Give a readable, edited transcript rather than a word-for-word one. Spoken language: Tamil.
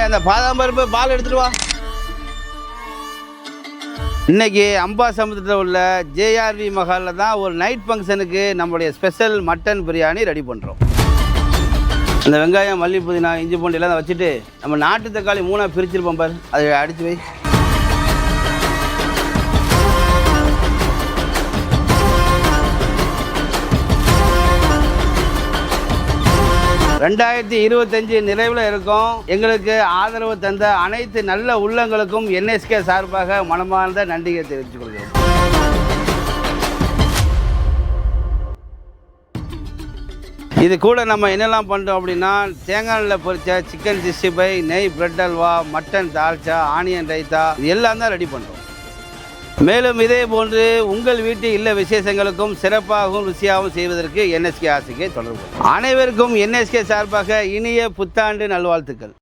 அந்த பாதாம் பருப்பு பால் எடுத்துட்டு வா. இன்னைக்கு அம்பாசமுத்திரத்தில் உள்ள ஜேஆர்வி மஹாலில் தான் ஒரு நைட் ஃபங்க்ஷனுக்கு நம்மளுடைய ஸ்பெஷல் மட்டன் பிரியாணி ரெடி பண்ணுறோம். அந்த வெங்காயம், மல்லி, புதினா, இஞ்சி பூண்டு எல்லாம் வச்சுட்டு நம்ம நாட்டு தக்காளி 3ஆக பிரிச்சிருப்போம் பாரு, அதை அடித்து வை. (2025) நிறைவில் இருக்கும். எங்களுக்கு ஆதரவு தந்த அனைத்து நல்ல உள்ளங்களுக்கும் NSK சார்பாக மனமார்ந்த நன்றியை தெரிவித்துக் கொள்கிறோம். இது கூட நம்ம என்னெல்லாம் பண்ணுறோம் அப்படின்னா, தேங்காய் எண்ணெயில் பொரிச்ச சிக்கன் 65, நெய் bread halwa, mutton dalcha, onion raita, இது எல்லாம் தான் ரெடி பண்ணுறோம். மேலும் இதே போன்று உங்கள் வீட்டு இல்ல விசேஷங்களுக்கும் சிறப்பாகவும் ருசியாகவும் செய்வதற்கு NSK ஆசைக்கு தொடர்பு. அனைவருக்கும் NSK சார்பாக இனிய புத்தாண்டு நல்வாழ்த்துக்கள்.